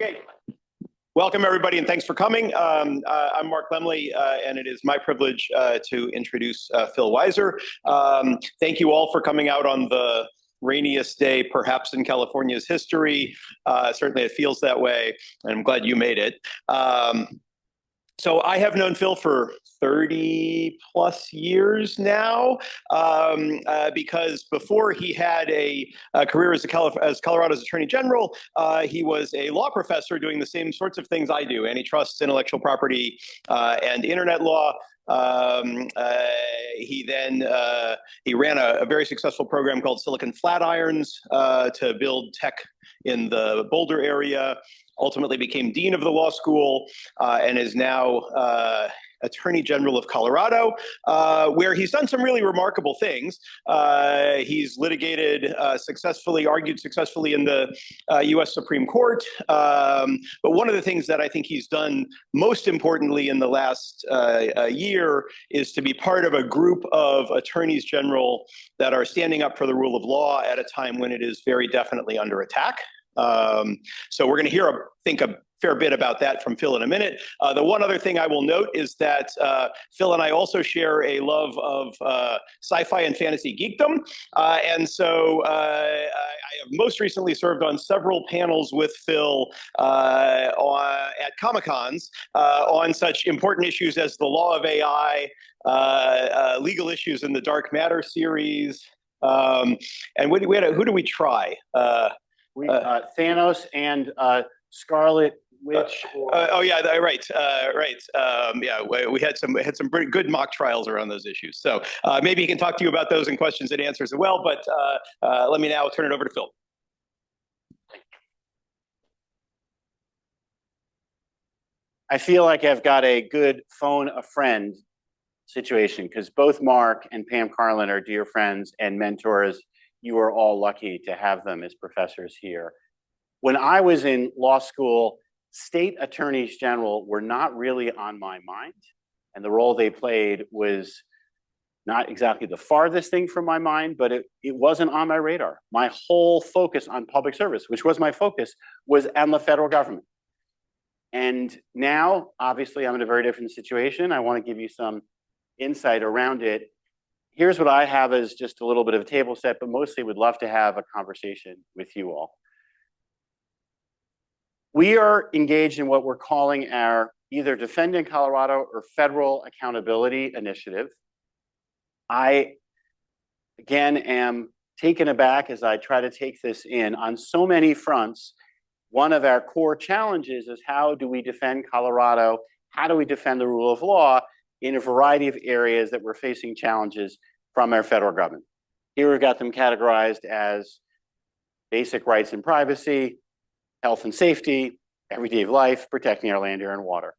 Okay. Welcome, everybody, and thanks for coming. I'm Mark Lemley, and it is my privilege to introduce Phil Weiser. Thank you all for coming out on the rainiest day, perhaps in California's history. Certainly it feels that way, and I'm glad you made it. So I have known Phil for 30 plus years now, because before he had a career as Colorado's Attorney General, he was a law professor doing the same sorts of things I do: antitrust, intellectual property, and internet law. He ran a very successful program called Silicon Flatirons to build tech in the Boulder area. Ultimately became dean of the law school, and is now Attorney General of Colorado, where he's done some really remarkable things. He's litigated successfully, argued successfully in the US Supreme Court. But one of the things that I think he's done most importantly in the last year is to be part of a group of attorneys general that are standing up for the rule of law at a time when it is very definitely under attack. So we're going to hear, I think, a fair bit about that from Phil in a minute. The one other thing I will note is that Phil and I also share a love of sci-fi and fantasy geekdom. And so I have most recently served on several panels with Phil at Comic-Cons on such important issues as the law of AI, legal issues in the Dark Matter series. And who do we try? Thanos and Scarlet Witch. Oh yeah, right. Yeah, we had some pretty good mock trials around those issues. So maybe he can talk to you about those and questions and answers as well. But let me now turn it over to Phil. I feel like I've got a good phone a friend situation because both Mark and Pam Carlin are dear friends and mentors. You are all lucky to have them as professors here. When I was in law school, state attorneys general were not really on my mind, and the role they played was not exactly the farthest thing from my mind, but it wasn't on my radar. My whole focus on public service, which was my focus, was on the federal government. And now, obviously, I'm in a very different situation. I want to give you some insight around it. Here's what I have as just a little bit of a table set, but mostly would love to have a conversation with you all. We are engaged in what we're calling our either Defending Colorado or Federal Accountability Initiative. I, again, am taken aback as I try to take this in on so many fronts. One of our core challenges is how do we defend Colorado? How do we defend the rule of law in a variety of areas that we're facing challenges from our federal government? Here we've got them categorized as basic rights and privacy, health and safety, everyday life, protecting our land, air, and water.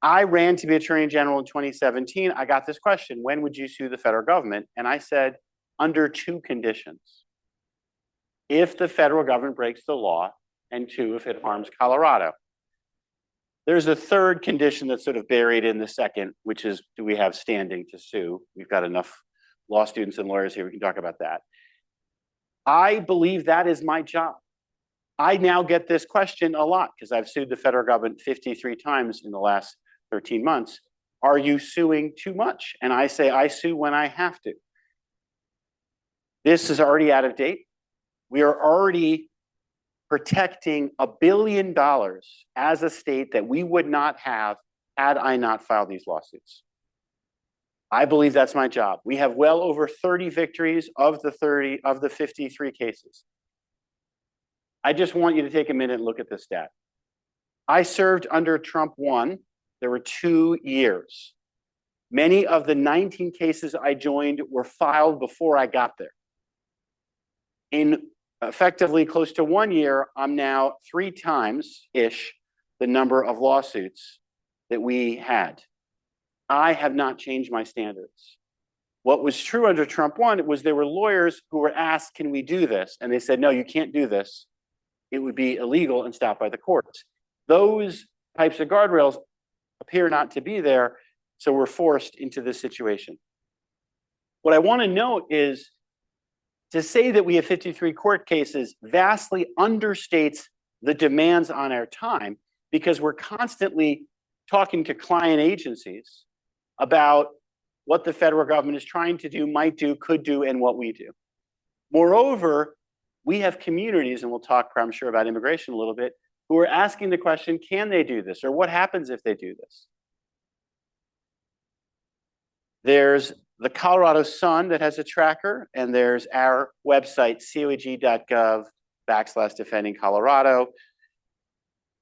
I ran to be Attorney General in 2017. I got this question: when would you sue the federal government? And I said, under two conditions. If the federal government breaks the law, and two, if it harms Colorado. There's a third condition that's sort of buried in the second, which is, do we have standing to sue? We've got enough law students and lawyers here, we can talk about that. I believe that is my job. I now get this question a lot because I've sued the federal government 53 times in the last 13 months. Are you suing too much? And I say, I sue when I have to. This is already out of date. We are already protecting $1 billion as a state that we would not have had I not filed these lawsuits. I believe that's my job. We have well over 30 victories of the 53 cases. I just want you to take a minute and look at this stat. I served under Trump 1. There were 2 years. Many of the 19 cases I joined were filed before I got there. In effectively close to 1 year, I'm now 3 times-ish the number of lawsuits that we had. I have not changed my standards. What was true under Trump 1 was there were lawyers who were asked, can we do this? And they said, no, you can't do this. It would be illegal and stopped by the courts. Those types of guardrails appear not to be there, so we're forced into this situation. What I want to note is to say that we have 53 court cases vastly understates the demands on our time, because we're constantly talking to client agencies about what the federal government is trying to do, might do, could do, and what we do. Moreover, we have communities, and we'll talk, I'm sure, about immigration a little bit, who are asking the question, can they do this? Or what happens if they do this? There's the Colorado Sun that has a tracker, and there's our website, coag.gov/defending Colorado.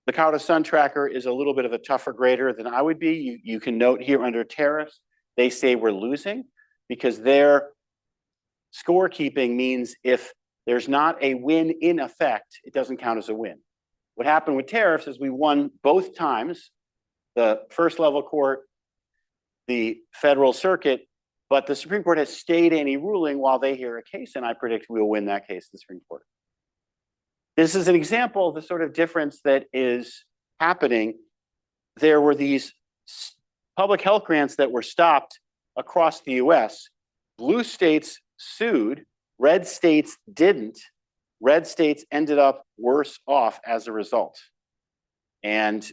The Colorado Sun tracker is a little bit of a tougher grader than I would be. You can note here under tariffs, they say we're losing because their scorekeeping means if there's not a win in effect, it doesn't count as a win. What happened with tariffs is we won both times, the first level court, the federal circuit, but the Supreme Court has stayed any ruling while they hear a case, and I predict we will win that case, the Supreme Court. This is an example of the sort of difference that is happening. There were these public health grants that were stopped across the US. Blue states sued, red states didn't. Red states ended up worse off as a result. And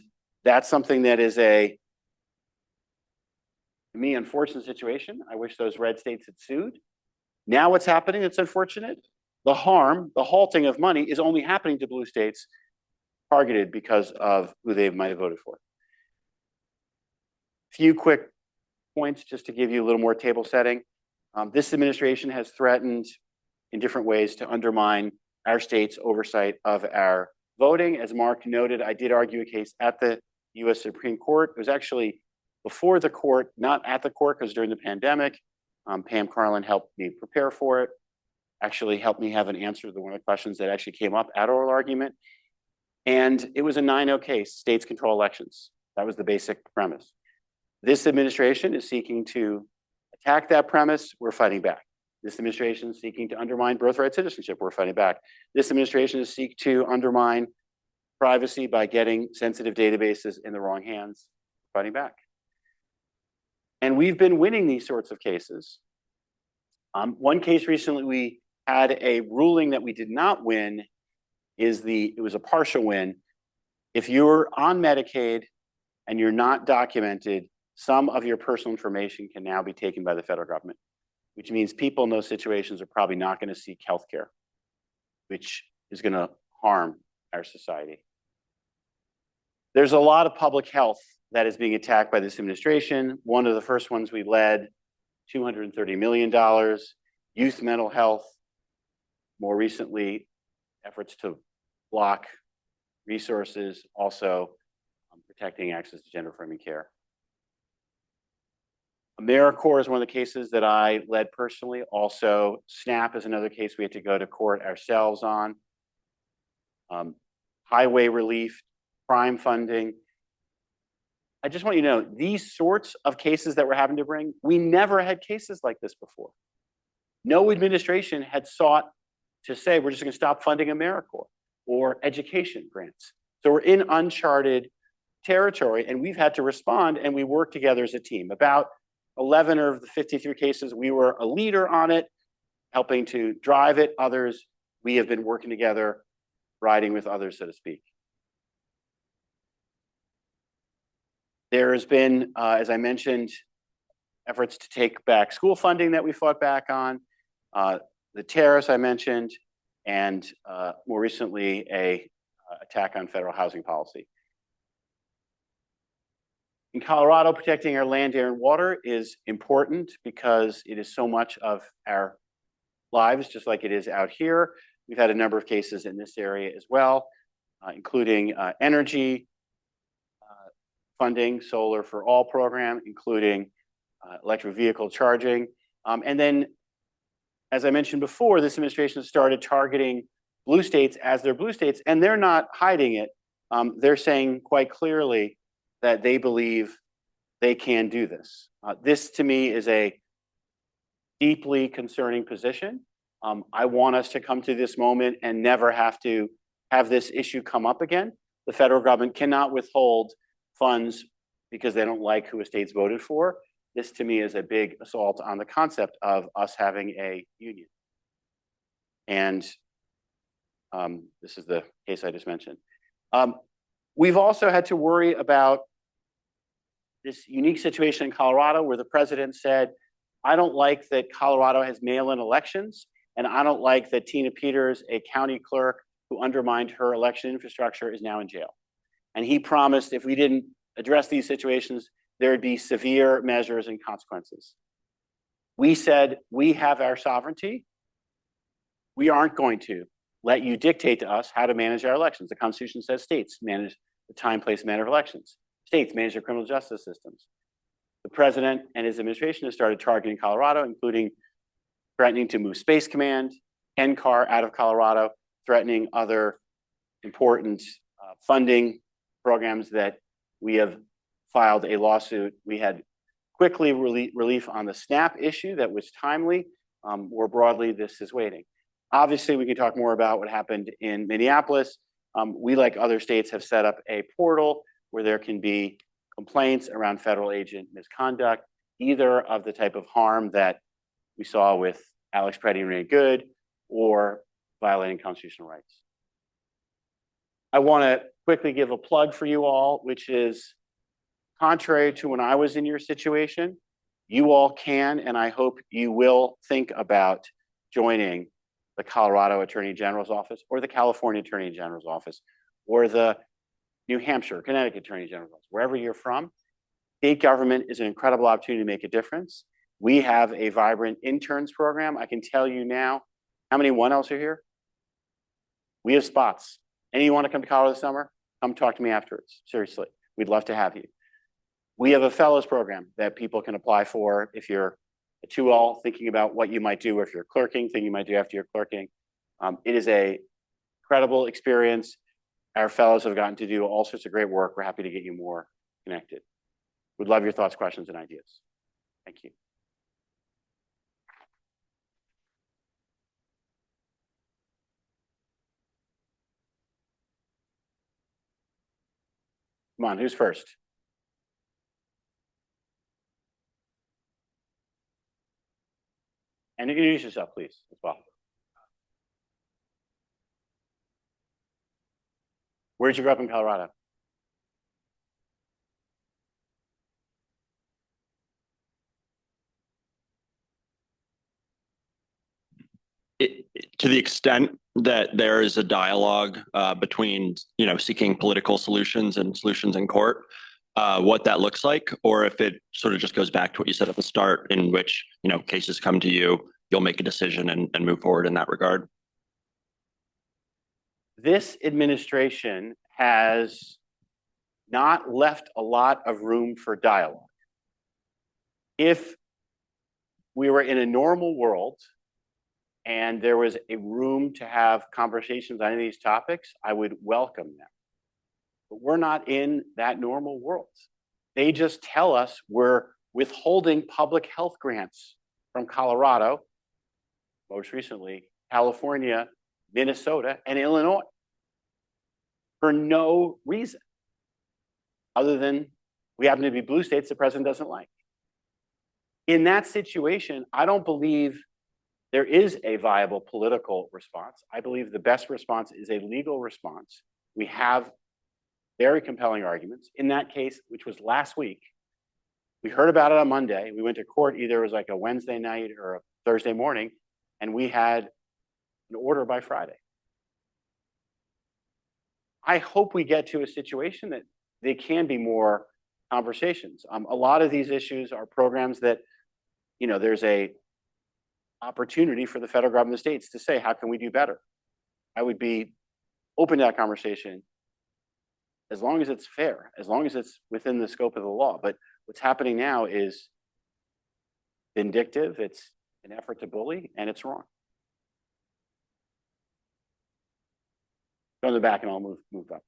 that's something that is to me, unfortunate situation. I wish those red states had sued. Now what's happening that's unfortunate? The harm, the halting of money is only happening to blue states targeted because of who they might have voted for. Few quick points just to give you a little more table setting. This administration has threatened in different ways to undermine our state's oversight of our voting. As Mark noted, I did argue a case at the US Supreme Court. It was actually before the court, not at the court, because during the pandemic, Pam Carlin helped me prepare for it, actually helped me have an answer to one of the questions that actually came up at oral argument. And it was a 9-0 case, states control elections. That was the basic premise. This administration is seeking to attack that premise. We're fighting back. This administration is seeking to undermine birthright citizenship. We're fighting back. This administration is seeking to undermine privacy by getting sensitive databases in the wrong hands. Fighting back. And we've been winning these sorts of cases. One case recently, we had a ruling that we did not win. It was a partial win. If you're on Medicaid and you're not documented, some of your personal information can now be taken by the federal government, which means people in those situations are probably not going to seek healthcare, which is going to harm our society. There's a lot of public health that is being attacked by this administration. One of the first ones we led, $230 million, youth mental health, more recently, efforts to block resources, also protecting access to gender-affirming care. AmeriCorps is one of the cases that I led personally. Also, SNAP is another case we had to go to court ourselves on. Highway relief, crime funding. I just want you to know, these sorts of cases that we're having to bring, we never had cases like this before. No administration had sought to say, we're just going to stop funding AmeriCorps or education grants. So we're in uncharted territory, and we've had to respond, and we work together as a team. About 11 of the 53 cases, we were a leader on it, helping to drive it. Others, we have been working together, riding with others, so to speak. There has been, as I mentioned, efforts to take back school funding that we fought back on, the tariffs I mentioned, and more recently, a attack on federal housing policy. In Colorado, protecting our land, air, and water is important because it is so much of our lives, just like it is out here. We've had a number of cases in this area as well, including energy funding, Solar for All program, including electric vehicle charging. And then, as I mentioned before, this administration started targeting blue states as their blue states, and they're not hiding it. They're saying quite clearly that they believe they can do this. This, to me, is a deeply concerning position. I want us to come to this moment and never have to have this issue come up again. The federal government cannot withhold funds because they don't like who a state's voted for. This, to me, is a big assault on the concept of us having a union. And this is the case I just mentioned. We've also had to worry about this unique situation in Colorado where the president said, I don't like that Colorado has mail-in elections, and I don't like that Tina Peters, a county clerk who undermined her election infrastructure, is now in jail. And he promised if we didn't address these situations, there would be severe measures and consequences. We said, we have our sovereignty. We aren't going to let you dictate to us how to manage our elections. The Constitution says states manage the time, place, and manner of elections. States manage their criminal justice systems. The president and his administration have started targeting Colorado, including threatening to move Space Command, NCAR out of Colorado, threatening other important funding programs that we have filed a lawsuit. We had quickly relief on the SNAP issue that was timely. More broadly, this is waiting. Obviously, we can talk more about what happened in Minneapolis. We, like other states, have set up a portal where there can be complaints around federal agent misconduct, either of the type of harm that we saw with Alex Preddy and Ray Good, or violating constitutional rights. I want to quickly give a plug for you all, which is contrary to when I was in your situation, you all can, and I hope you will, think about joining the Colorado Attorney General's office, or the California Attorney General's office, or the New Hampshire, Connecticut Attorney General's office, wherever you're from. State government is an incredible opportunity to make a difference. We have a vibrant interns program. I can tell you now, how many 1Ls are here? We have spots. Anyone want to come to Colorado this summer? Come talk to me afterwards. Seriously, we'd love to have you. We have a fellows program that people can apply for if you're a 2L thinking about what you might do, or if you're clerking, thinking you might do after you're clerking. It is a incredible experience. Our fellows have gotten to do all sorts of great work. We're happy to get you more connected. We'd love your thoughts, questions, and ideas. Thank you. Come on, who's first? And introduce yourself, please, as well. Where did you grow up in Colorado? To the extent that there is a dialogue between, seeking political solutions and solutions in court, what that looks like, or if it sort of just goes back to what you said at the start, in which, cases come to you, you'll make a decision and move forward in that regard. This administration has not left a lot of room for dialogue. If we were in a normal world and there was a room to have conversations on any of these topics, I would welcome them. But we're not in that normal world. They just tell us we're withholding public health grants from Colorado, most recently, California, Minnesota, and Illinois, for no reason other than we happen to be blue states the president doesn't like. In that situation, I don't believe there is a viable political response. I believe the best response is a legal response. We have very compelling arguments. In that case, which was last week, we heard about it on Monday. We went to court, either it was like a Wednesday night or a Thursday morning, and we had an order by Friday. I hope we get to a situation that there can be more conversations. A lot of these issues are programs that, there's a opportunity for the federal government and the states to say, how can we do better? I would be open to that conversation as long as it's fair, as long as it's within the scope of the law. But what's happening now is vindictive, it's an effort to bully, and it's wrong. Go in the back and I'll move up.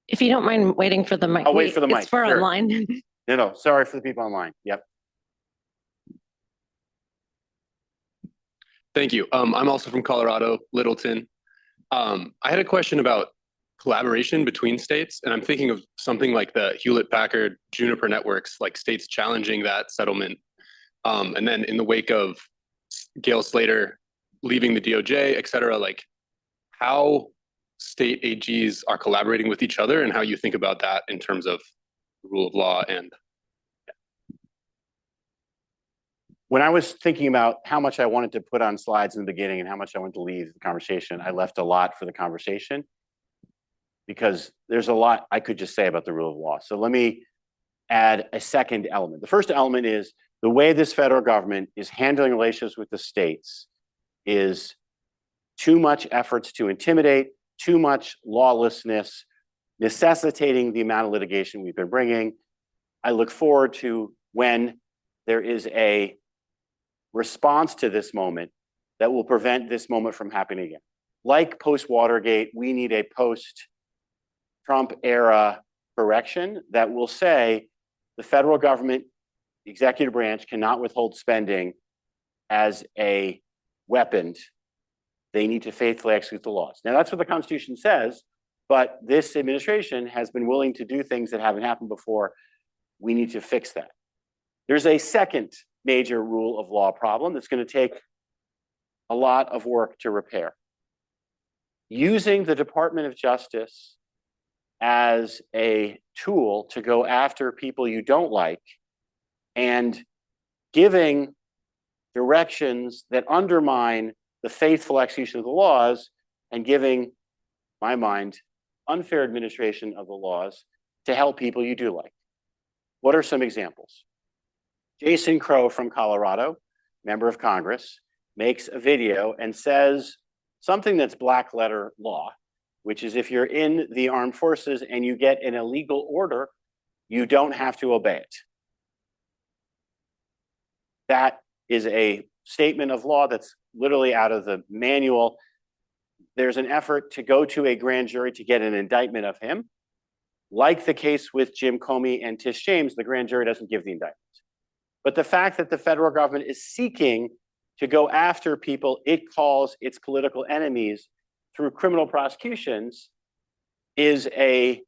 If you don't mind waiting for the mic. I'll wait for the mic. It's for Sure. online. No, sorry for the people online. Yep. Thank you. I'm also from Colorado, Littleton. I had a question about collaboration between states, and I'm thinking of something like the Hewlett-Packard Juniper networks, like states challenging that settlement. And then in the wake of Gail Slater leaving the DOJ, et cetera, like how state AGs are collaborating with each other and how you think about that in terms of rule of law and. When I was thinking about how much I wanted to put on slides in the beginning and how much I wanted to leave the conversation, I left a lot for the conversation because there's a lot I could just say about the rule of law. So let me add a second element. The first element is the way this federal government is handling relationships with the states is too much efforts to intimidate, too much lawlessness, necessitating the amount of litigation we've been bringing. I look forward to when there is a response to this moment that will prevent this moment from happening again. Like post-Watergate, we need a post-Trump era correction that will say the federal government, the executive branch, cannot withhold spending as a weapon. They need to faithfully execute the laws. Now, that's what the Constitution says, but this administration has been willing to do things that haven't happened before. We need to fix that. There's a second major rule of law problem that's going to take a lot of work to repair. Using the Department of Justice as a tool to go after people you don't like and giving directions that undermine the faithful execution of the laws and giving, in my mind, unfair administration of the laws to help people you do like. What are some examples? Jason Crow from Colorado, member of Congress, makes a video and says something that's black letter law, which is if you're in the armed forces and you get an illegal order, you don't have to obey it. That is a statement of law that's literally out of the manual. There's an effort to go to a grand jury to get an indictment of him. Like the case with Jim Comey and Tish James, the grand jury doesn't give the indictment. But the fact that the federal government is seeking to go after people it calls its political enemies through criminal prosecutions is a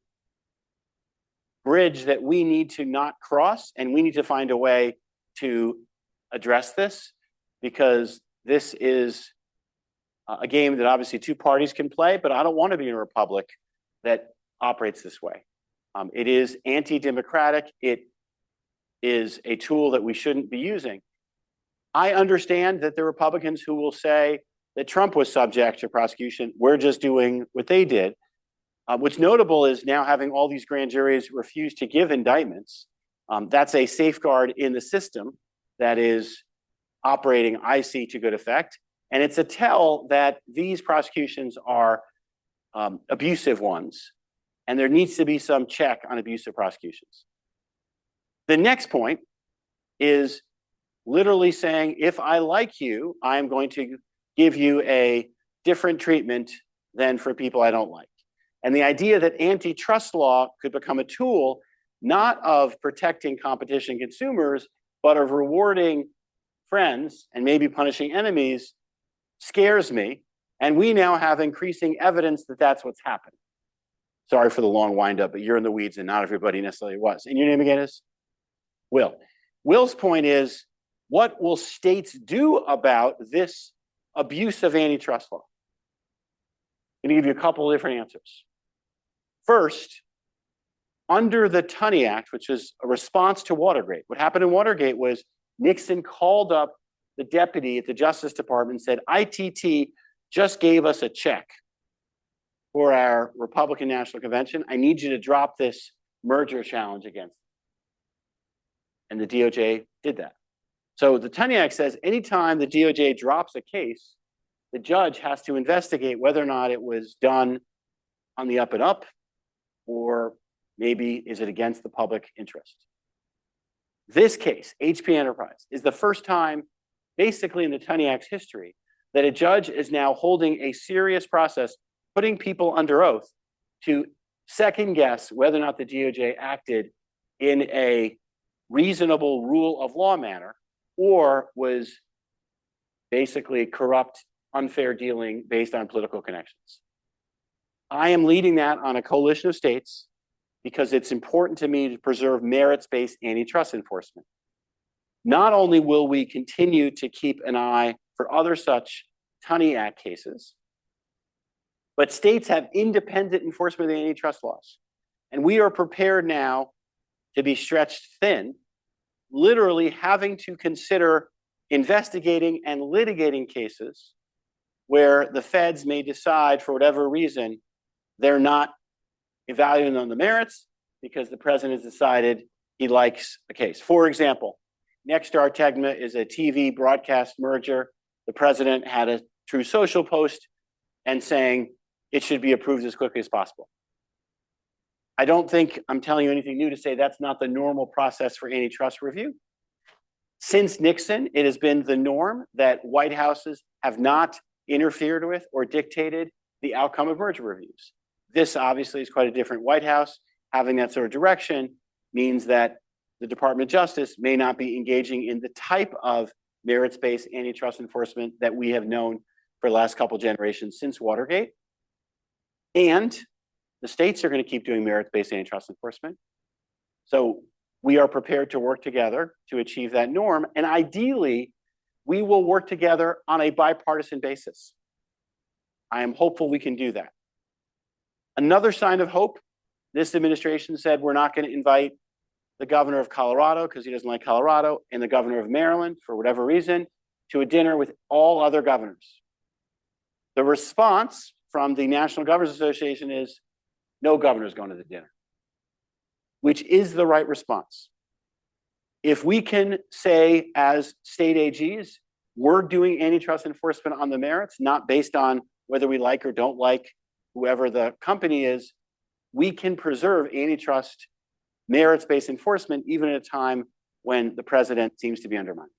bridge that we need to not cross, and we need to find a way to address this, because this is a game that obviously two parties can play, but I don't want to be in a republic that operates this way. It is anti-democratic. It is a tool that we shouldn't be using. I understand that the Republicans who will say that Trump was subject to prosecution, we're just doing what they did. What's notable is now having all these grand juries refuse to give indictments. That's a safeguard in the system that is operating, I see, to good effect. And it's a tell that these prosecutions are abusive ones, and there needs to be some check on abusive prosecutions. The next point is literally saying, if I like you, I'm going to give you a different treatment than for people I don't like. And the idea that antitrust law could become a tool, not of protecting competition consumers, but of rewarding friends and maybe punishing enemies, scares me. And we now have increasing evidence that that's what's happening. Sorry for the long windup, but you're in the weeds and not everybody necessarily was. And your name again is? Will. Will's point is, what will states do about this abuse of antitrust law? I'm going to give you a couple of different answers. First, under the Tunney Act, which is a response to Watergate, what happened in Watergate was Nixon called up the deputy at the Justice Department and said, ITT just gave us a check for our Republican National Convention. I need you to drop this merger challenge against them. And the DOJ did that. So the Tunney Act says anytime the DOJ drops a case, the judge has to investigate whether or not it was done on the up and up, or maybe is it against the public interest. This case, HP Enterprise, is the first time, basically in the Tunney Act's history, that a judge is now holding a serious process, putting people under oath to second guess whether or not the DOJ acted in a reasonable rule of law manner, or was basically corrupt, unfair dealing based on political connections. I am leading that on a coalition of states because it's important to me to preserve merits-based antitrust enforcement. Not only will we continue to keep an eye for other such Tunney Act cases, But states have independent enforcement of the antitrust laws. And we are prepared now to be stretched thin, literally having to consider investigating and litigating cases where the feds may decide, for whatever reason, they're not evaluating on the merits because the president has decided he likes a case. For example, Nexstar Tegma is a TV broadcast merger. The president had a True Social post and saying it should be approved as quickly as possible. I don't think I'm telling you anything new to say that's not the normal process for antitrust review. Since Nixon, it has been the norm that White Houses have not interfered with or dictated the outcome of merger reviews. This obviously is quite a different White House. Having that sort of direction means that the Department of Justice may not be engaging in the type of merits-based antitrust enforcement that we have known for the last couple generations since Watergate. And the states are going to keep doing merits-based antitrust enforcement. So we are prepared to work together to achieve that norm. And ideally, we will work together on a bipartisan basis. I am hopeful we can do that. Another sign of hope, this administration said we're not going to invite the governor of Colorado because he doesn't like Colorado and the governor of Maryland, for whatever reason, to a dinner with all other governors. The response from the National Governors Association is no governor's going to the dinner, which is the right response. If we can say as state AGs, we're doing antitrust enforcement on the merits, not based on whether we like or don't like whoever the company is, we can preserve antitrust merits-based enforcement even at a time when the president seems to be undermined.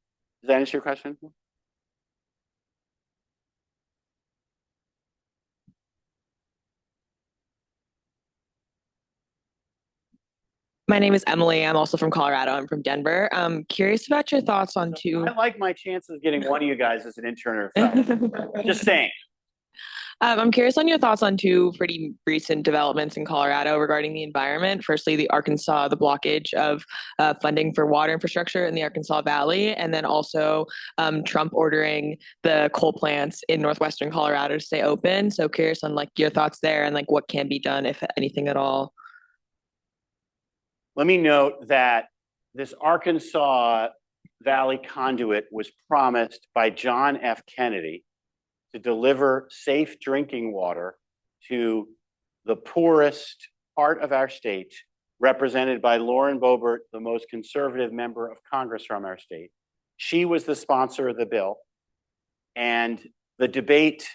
Does that answer your question? My name is Emily. I'm also from Colorado. I'm from Denver. I'm curious about your thoughts on two. I like my chances of getting one of you guys as an intern or a fellow. Just saying. I'm curious on your thoughts on two pretty recent developments in Colorado regarding the environment. Firstly, the blockage of funding for water infrastructure in the Arkansas Valley, and then also Trump ordering the coal plants in northwestern Colorado to stay open. So curious on like your thoughts there and like what can be done, if anything at all. Let me note that this Arkansas Valley conduit was promised by John F. Kennedy to deliver safe drinking water to the poorest part of our state, represented by Lauren Boebert, the most conservative member of Congress from our state. She was the sponsor of the bill. And the debate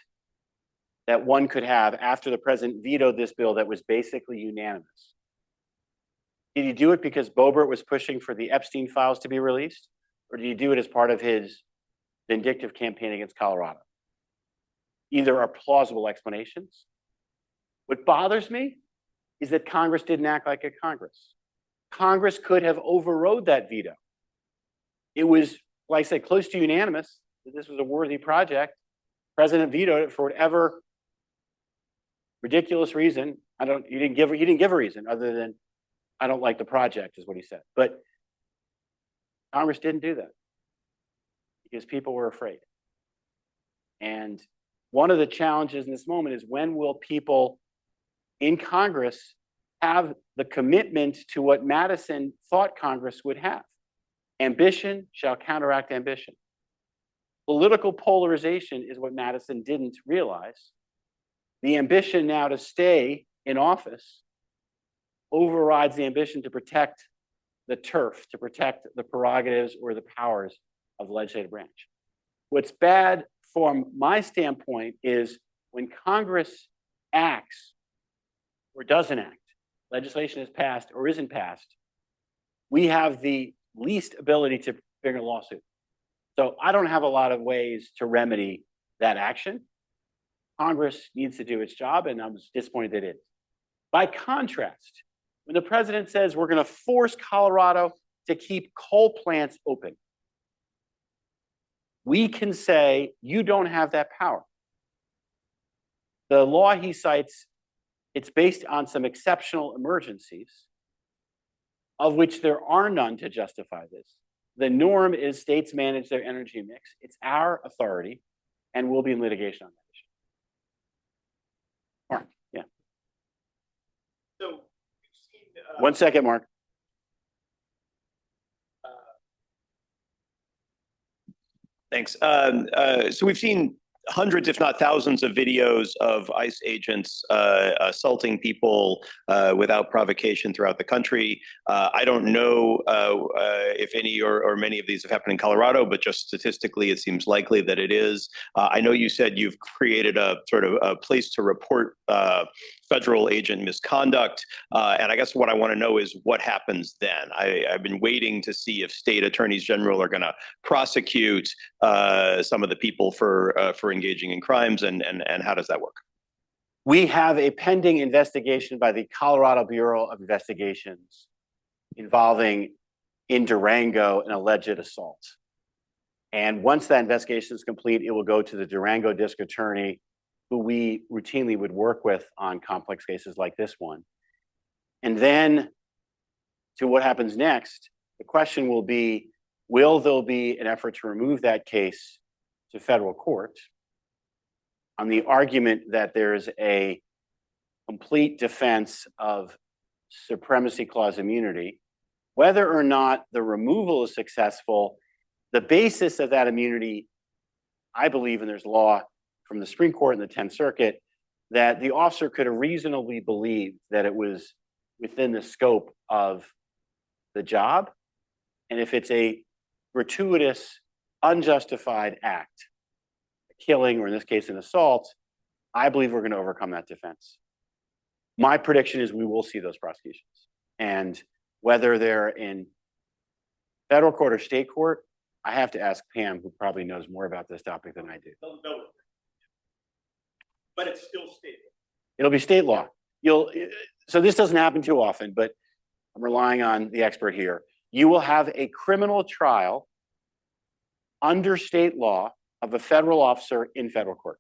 that one could have after the president vetoed this bill that was basically unanimous. Did he do it because Boebert was pushing for the Epstein files to be released? Or did he do it as part of his vindictive campaign against Colorado? Either are plausible explanations. What bothers me is that Congress didn't act like a Congress. Congress could have overrode that veto. It was, like I said, close to unanimous that this was a worthy project. President vetoed it for whatever ridiculous reason. He didn't give a reason other than I don't like the project, is what he said. But Congress didn't do that because people were afraid. And one of the challenges in this moment is when will people in Congress have the commitment to what Madison thought Congress would have? Ambition shall counteract ambition. Political polarization is what Madison didn't realize. The ambition now to stay in office overrides the ambition to protect the turf, to protect the prerogatives or the powers of the legislative branch. What's bad from my standpoint is when Congress acts or doesn't act, legislation is passed or isn't passed, we have the least ability to bring a lawsuit. So I don't have a lot of ways to remedy that action. Congress needs to do its job, and I'm disappointed it is. By contrast, when the president says we're going to force Colorado to keep coal plants open, we can say you don't have that power. The law he cites, it's based on some exceptional emergencies, of which there are none to justify this. The norm is states manage their energy mix. It's our authority, and we'll be in litigation on that issue. 1 second, Mark. Thanks. So we've seen hundreds, if not thousands, of videos of ICE agents assaulting people without provocation throughout the country. I don't know if any or many of these have happened in Colorado, but just statistically, it seems likely that it is. I know you said you've created a sort of a place to report federal agent misconduct. And I guess what I want to know is what happens then. I've been waiting to see if state attorneys general are going to prosecute some of the people for engaging in crimes, and how does that work? We have a pending investigation by the Colorado Bureau of Investigations involving in Durango an alleged assault. And once that investigation is complete, it will go to the Durango district attorney, who we routinely would work with on complex cases like this one. And then to what happens next, the question will be, will there be an effort to remove that case to federal court on the argument that there's a complete defense of supremacy clause immunity? Whether or not the removal is successful, the basis of that immunity, I believe, and there's law from the Supreme Court and the 10th Circuit, that the officer could have reasonably believed that it was within the scope of the job. And if it's a gratuitous, unjustified act, a killing, or in this case, an assault, I believe we're going to overcome that defense. My prediction is we will see those prosecutions. And whether they're in federal court or state court, I have to ask Pam, who probably knows more about this topic than I do. But it's still state. It'll be state law. So this doesn't happen too often, but I'm relying on the expert here. You will have a criminal trial under state law of a federal officer in federal court.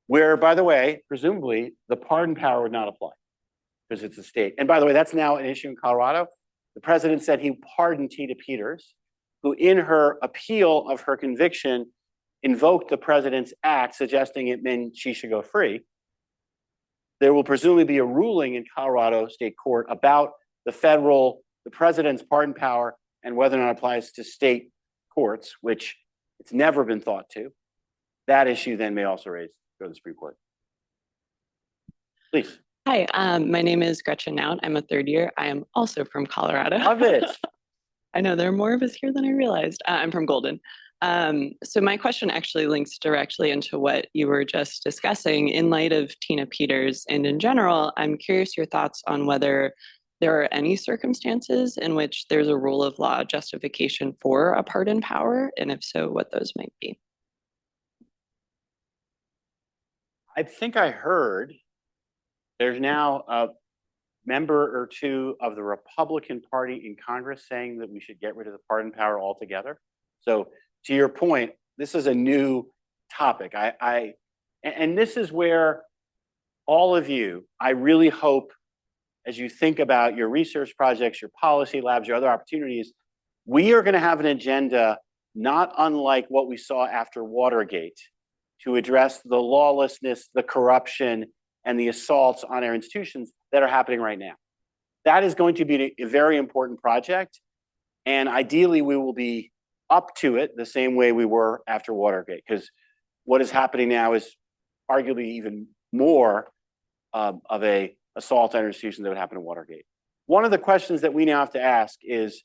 Where, by the way, presumably the pardon power would not apply because it's a state. And by the way, that's now an issue in Colorado. The president said he pardoned Tina Peters, who in her appeal of her conviction invoked the president's act, suggesting it meant she should go free. There will presumably be a ruling in Colorado state court about the president's pardon power and whether or not it applies to state courts, which it's never been thought to. That issue then may also go to the Supreme Court. Please. Hi, my name is Gretchen Nout. I'm a third year. I am also from Colorado. Love it. I know there are more of us here than I realized. I'm from Golden. So my question actually links directly into what you were just discussing. In light of Tina Peters and in general, I'm curious your thoughts on whether there are any circumstances in which there's a rule of law justification for a pardon power, and if so, what those might be. I think I heard there's now a member or two of the Republican Party in Congress saying that we should get rid of the pardon power altogether. So to your point, this is a new topic. And this is where all of you, I really hope, as you think about your research projects, your policy labs, your other opportunities, we are going to have an agenda not unlike what we saw after Watergate to address the lawlessness, the corruption, and the assaults on our institutions that are happening right now. That is going to be a very important project. And ideally, we will be up to it the same way we were after Watergate, because what is happening now is arguably even more of a assault on institutions that would happen in Watergate. One of the questions that we now have to ask is,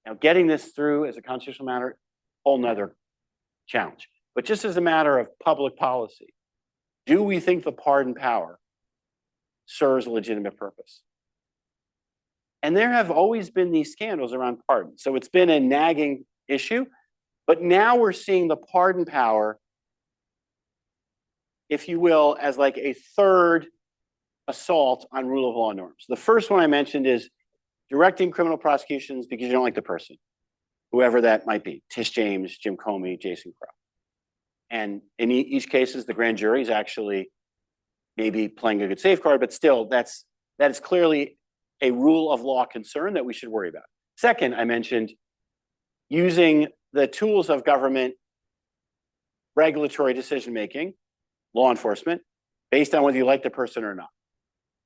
now getting this through as a constitutional matter, whole nother challenge. But just as a matter of public policy, do we think the pardon power serves a legitimate purpose? And there have always been these scandals around pardon. So it's been a nagging issue, but now we're seeing the pardon power, if you will, as like a third assault on rule of law norms. The first one I mentioned is directing criminal prosecutions because you don't like the person, whoever that might be, Tish James, Jim Comey, Jason Crow. And in each case, the grand jury is actually maybe playing a good safeguard, but still, that is clearly a rule of law concern that we should worry about. Second, I mentioned using the tools of government, regulatory decision-making, law enforcement, based on whether you like the person or not.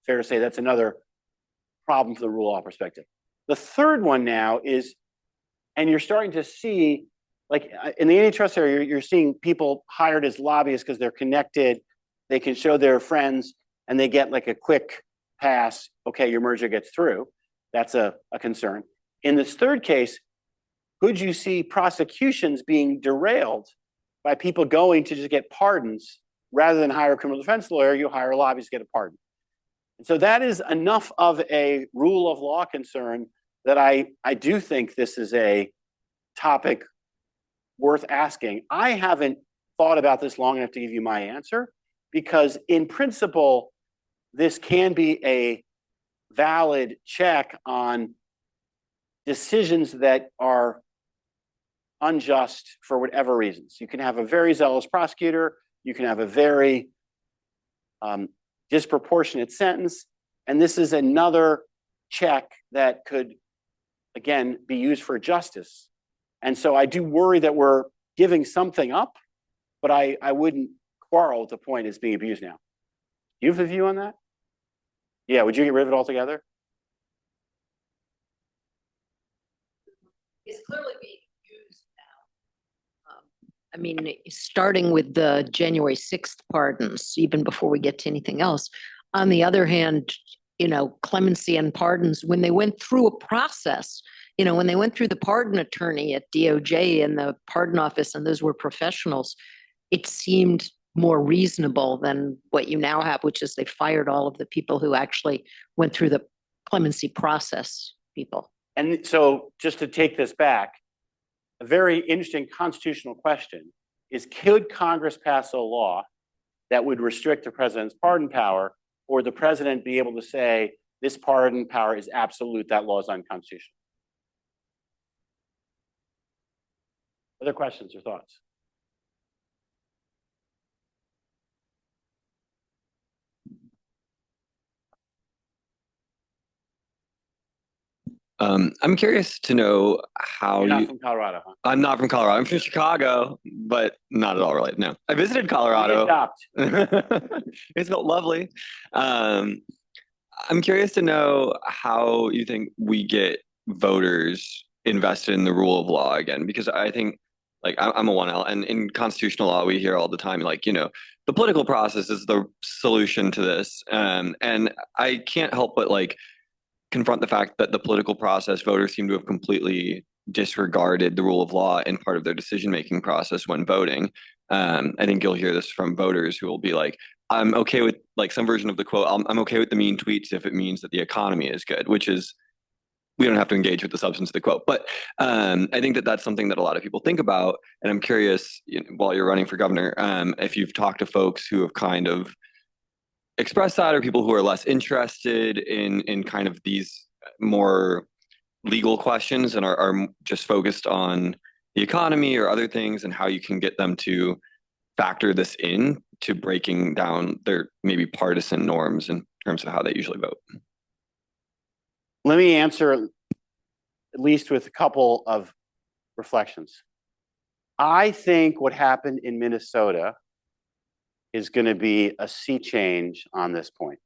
Fair to say that's another problem from the rule of law perspective. The third one now is, and you're starting to see, like in the antitrust area, you're seeing people hired as lobbyists because they're connected, they can show their friends, and they get like a quick pass. Okay, your merger gets through. That's a concern. In this third case, could you see prosecutions being derailed by people going to just get pardons rather than hire a criminal defense lawyer? You hire a lobbyist to get a pardon. And so that is enough of a rule of law concern that I do think this is a topic worth asking. I haven't thought about this long enough to give you my answer, because in principle, this can be a valid check on decisions that are unjust for whatever reasons. You can have a very zealous prosecutor, you can have a very disproportionate sentence, and this is another check that could, again, be used for justice. And so I do worry that we're giving something up, but I wouldn't quarrel with the point it's being abused now. Do you have a view on that? Yeah, would you get rid of it altogether? It's clearly being used now. I mean, starting with the January 6th pardons, even before we get to anything else. On the other hand, you know, clemency and pardons, when they went through a process, you know, when they went through the pardon attorney at DOJ and the pardon office, and those were professionals, it seemed more reasonable than what you now have, which is they fired all of the people who actually went through the clemency process people. And so just to take this back, a very interesting constitutional question is, could Congress pass a law that would restrict the president's pardon power, or the president be able to say, this pardon power is absolute, that law is unconstitutional? Other questions or thoughts? I'm curious to know how You're not from Colorado, huh? I'm not from Colorado. I'm from Chicago, but not at all related. No, I visited Colorado. It's lovely. I'm curious to know how you think we get voters invested in the rule of law again, because I think, like, I'm a 1L, and in constitutional law we hear all the time, like, you know, the political process is the solution to this, and I can't help but like confront the fact that the political process, voters seem to have completely disregarded the rule of law in part of their decision-making process when voting. I think you'll hear this from voters who will be like, I'm okay with, like, some version of the quote, I'm okay with the mean tweets if it means that the economy is good, which is, we don't have to engage with the substance of the quote. But I think that that's something that a lot of people think about. And I'm curious, you know, while you're running for governor, if you've talked to folks who have kind of express that, or people who are less interested in kind of these more legal questions and are just focused on the economy or other things, and how you can get them to factor this in to breaking down their maybe partisan norms in terms of how they usually vote. Let me answer at least with a couple of reflections. I think what happened in Minnesota is going to be a sea change on this point.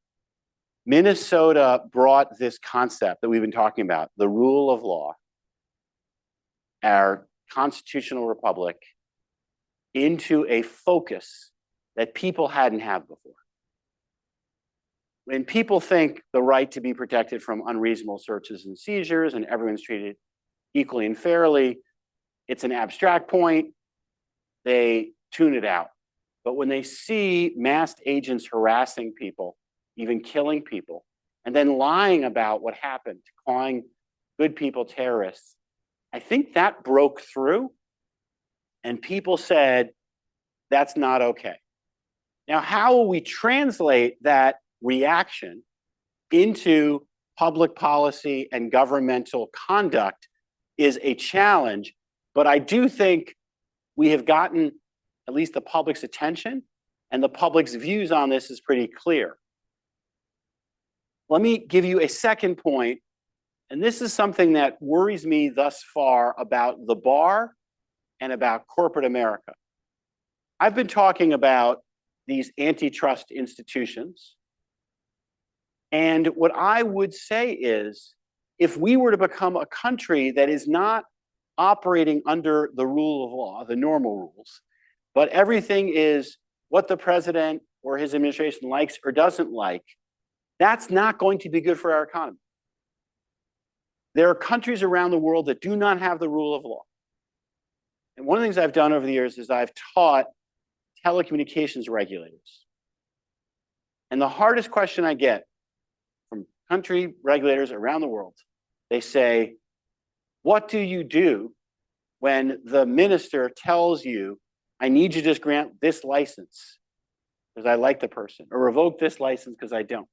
Minnesota brought this concept that we've been talking about, the rule of law, our constitutional republic, into a focus that people hadn't had before. When people think the right to be protected from unreasonable searches and seizures and everyone's treated equally and fairly, it's an abstract point, they tune it out. But when they see masked agents harassing people, even killing people, and then lying about what happened, calling good people terrorists, I think that broke through, and people said, that's not okay. Now, how will we translate that reaction into public policy and governmental conduct is a challenge, but I do think we have gotten at least the public's attention, and the public's views on this is pretty clear. Let me give you a second point, and this is something that worries me thus far about the bar and about corporate America. I've been talking about these antitrust institutions. And what I would say is, if we were to become a country that is not operating under the rule of law, the normal rules, but everything is what the president or his administration likes or doesn't like, that's not going to be good for our economy. There are countries around the world that do not have the rule of law. And one of the things I've done over the years is I've taught telecommunications regulators. And the hardest question I get from country regulators around the world, they say, what do you do when the minister tells you, I need you to just grant this license because I like the person, or revoke this license because I don't?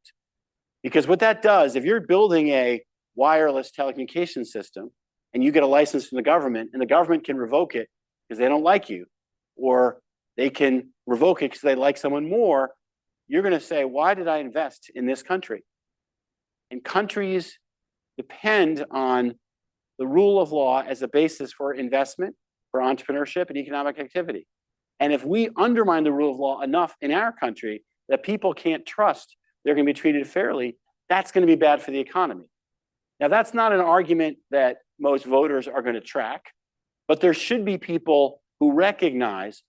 Because what that does, if you're building a wireless telecommunications system and you get a license from the government and the government can revoke it because they don't like you, or they can revoke it because they like someone more, you're going to say, why did I invest in this country? And countries depend on the rule of law as a basis for investment, for entrepreneurship and economic activity. And if we undermine the rule of law enough in our country that people can't trust they're going to be treated fairly, that's going to be bad for the economy. Now, that's not an argument that most voters are going to track, but there should be people who recognize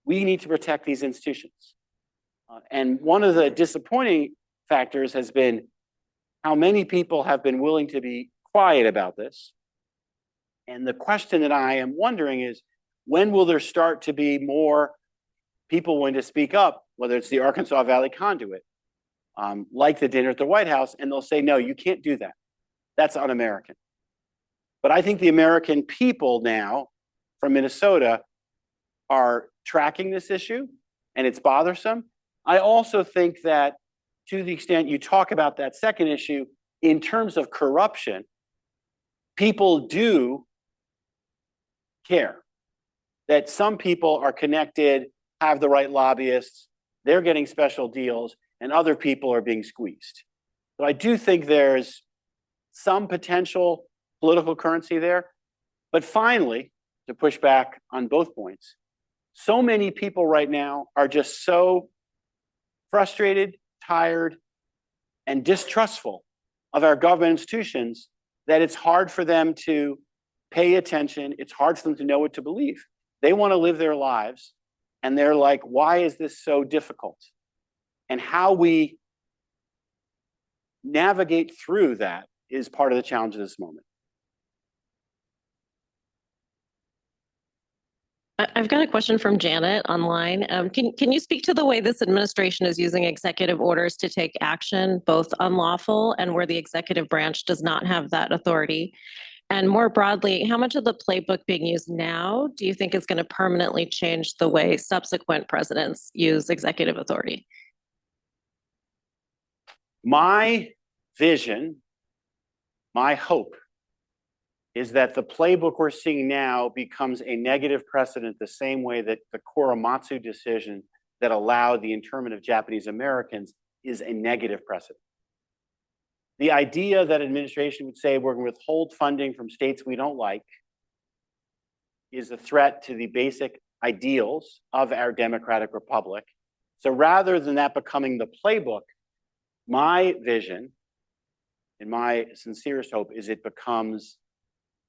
we need to protect these institutions. And one of the disappointing factors has been how many people have been willing to be quiet about this. And the question that I am wondering is, when will there start to be more people willing to speak up, whether it's the Arkansas Valley Conduit, like the dinner at the White House, and they'll say, no, you can't do that. That's un-American. But I think the American people now from Minnesota are tracking this issue, and it's bothersome. I also think that to the extent you talk about that second issue, in terms of corruption, people do care that some people are connected, have the right lobbyists, they're getting special deals, and other people are being squeezed. So I do think there's some potential political currency there. But finally, to push back on both points, so many people right now are just so frustrated, tired, and distrustful of our government institutions that it's hard for them to pay attention. It's hard for them to know what to believe. They want to live their lives, and they're like, why is this so difficult? And how we navigate through that is part of the challenge of this moment. I've got a question from Janet online. Can you speak to the way this administration is using executive orders to take action, both unlawful and where the executive branch does not have that authority? And more broadly, how much of the playbook being used now do you think is going to permanently change the way subsequent presidents use executive authority? My vision, my hope, is that the playbook we're seeing now becomes a negative precedent the same way that the Korematsu decision that allowed the internment of Japanese Americans is a negative precedent. The idea that administration would say we're going to withhold funding from states we don't like is a threat to the basic ideals of our democratic republic. So rather than that becoming the playbook, my vision and my sincerest hope is it becomes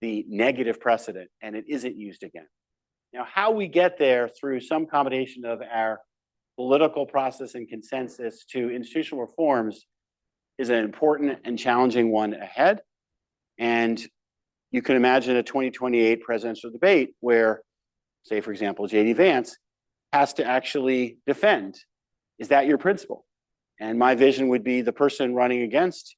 the negative precedent and it isn't used again. Now, how we get there through some combination of our political process and consensus to institutional reforms is an important and challenging one ahead. And you can imagine a 2028 presidential debate where, say, for example, J.D. Vance has to actually defend, is that your principle? And my vision would be the person running against,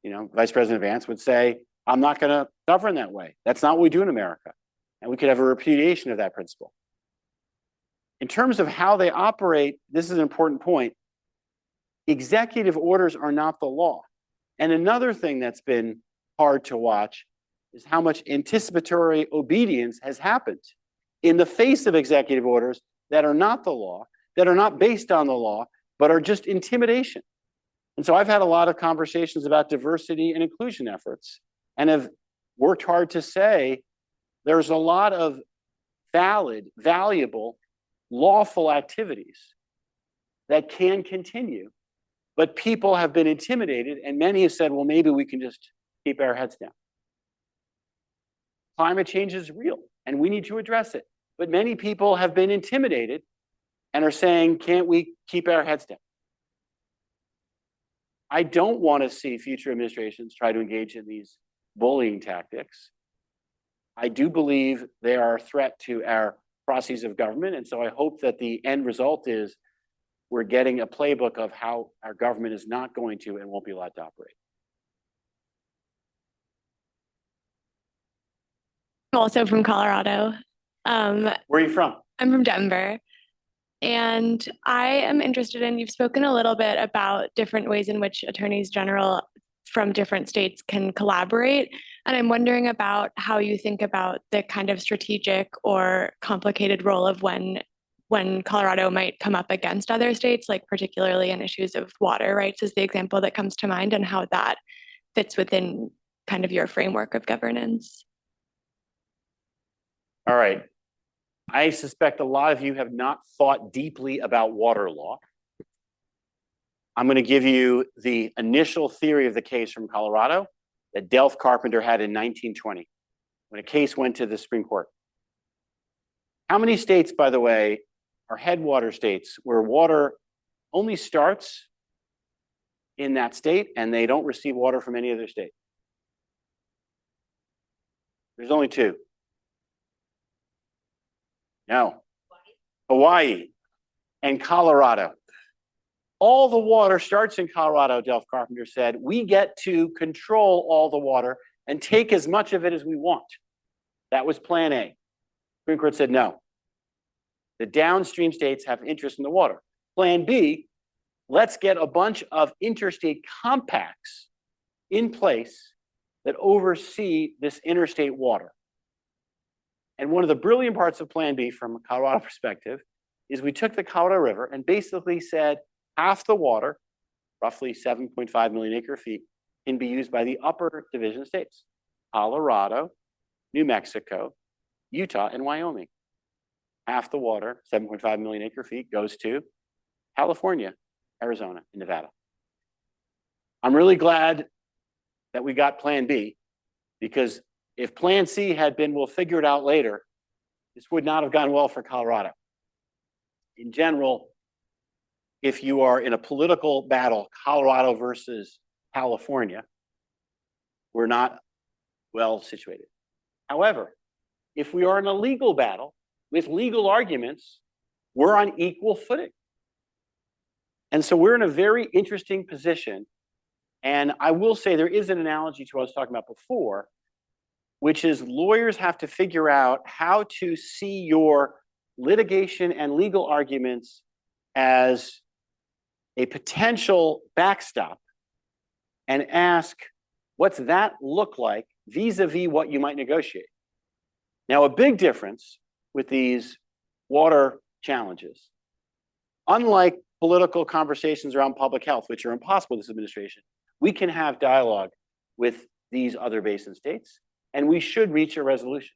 Vice President Vance would say, I'm not going to govern that way. That's not what we do in America. And we could have a repudiation of that principle. In terms of how they operate, this is an important point. Executive orders are not the law. And another thing that's been hard to watch is how much anticipatory obedience has happened in the face of executive orders that are not the law, that are not based on the law, but are just intimidation. And so I've had a lot of conversations about diversity and inclusion efforts and have worked hard to say there's a lot of valid, valuable, lawful activities that can continue, but people have been intimidated, and many have said, well, maybe we can just keep our heads down. Climate change is real, and we need to address it. But many people have been intimidated and are saying, can't we keep our heads down? I don't want to see future administrations try to engage in these bullying tactics. I do believe they are a threat to our processes of government, and so I hope that the end result is we're getting a playbook of how our government is not going to and won't be allowed to operate. I'm also from Colorado. Where are you from? I'm from Denver. And I am interested in, you've spoken a little bit about different ways in which attorneys general from different states can collaborate. And I'm wondering about how you think about the kind of strategic or complicated role of when Colorado might come up against other states, like particularly in issues of water rights is the example that comes to mind, and how that fits within kind of your framework of governance. All right. I suspect a lot of you have not thought deeply about water law. I'm going to give you the initial theory of the case from Colorado that Delph Carpenter had in 1920 when a case went to the Supreme Court. How many states, by the way, are headwater states where water only starts in that state and they don't receive water from any other state? There's only two. No. Hawaii and Colorado. All the water starts in Colorado, Delph Carpenter said. We get to control all the water and take as much of it as we want. That was plan A. Supreme Court said no. The downstream states have interest in the water. Plan B, let's get a bunch of interstate compacts in place that oversee this interstate water. And one of the brilliant parts of Plan B from a Colorado perspective is we took the Colorado River and basically said half the water, roughly 7.5 million acre feet, can be used by the upper division states: Colorado, New Mexico, Utah, and Wyoming. Half the water, 7.5 million acre feet, goes to California, Arizona, and Nevada. I'm really glad that we got Plan B, because if Plan C had been, we'll figure it out later, this would not have gone well for Colorado. In general, if you are in a political battle, Colorado versus California, we're not well situated. However, if we are in a legal battle with legal arguments, we're on equal footing. And so we're in a very interesting position. And I will say there is an analogy to what I was talking about before, which is lawyers have to figure out how to see your litigation and legal arguments as a potential backstop and ask, what's that look like vis-a-vis what you might negotiate? Now, a big difference with these water challenges, unlike political conversations around public health, which are impossible with this administration, we can have dialogue with these other basin states, and we should reach a resolution.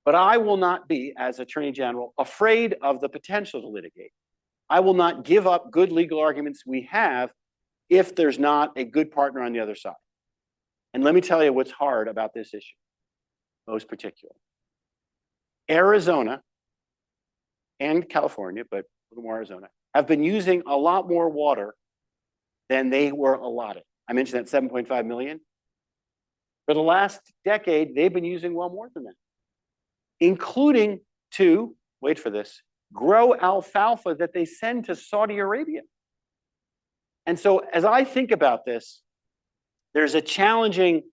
But I will not be, as Attorney General, afraid of the potential to litigate. I will not give up good legal arguments we have if there's not a good partner on the other side. And let me tell you what's hard about this issue, most particularly. Arizona and California, but a little more Arizona, have been using a lot more water than they were allotted. I mentioned that 7.5 million. For the last decade, they've been using well more than that, including to, wait for this, grow alfalfa that they send to Saudi Arabia. And so as I think about this, there's a challenging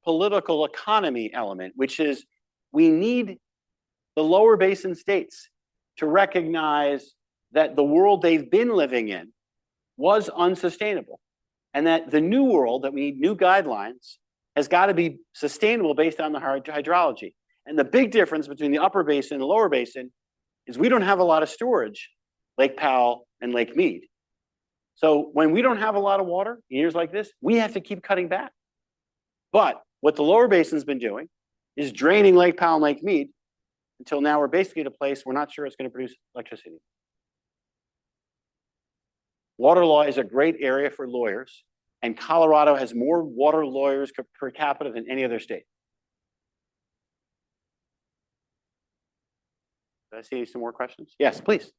political economy element, which is we need the lower basin states to recognize that the world they've been living in was unsustainable, and that the new world, that we need new guidelines, has got to be sustainable based on the hydrology. And the big difference between the upper basin and the lower basin is we don't have a lot of storage, Lake Powell and Lake Mead. So when we don't have a lot of water in years like this, we have to keep cutting back. But what the lower basin's been doing is draining Lake Powell and Lake Mead until now we're basically at a place we're not sure it's going to produce electricity. Water law is a great area for lawyers, and Colorado has more water lawyers per capita than any other state. Did I see some more questions? Yes, please.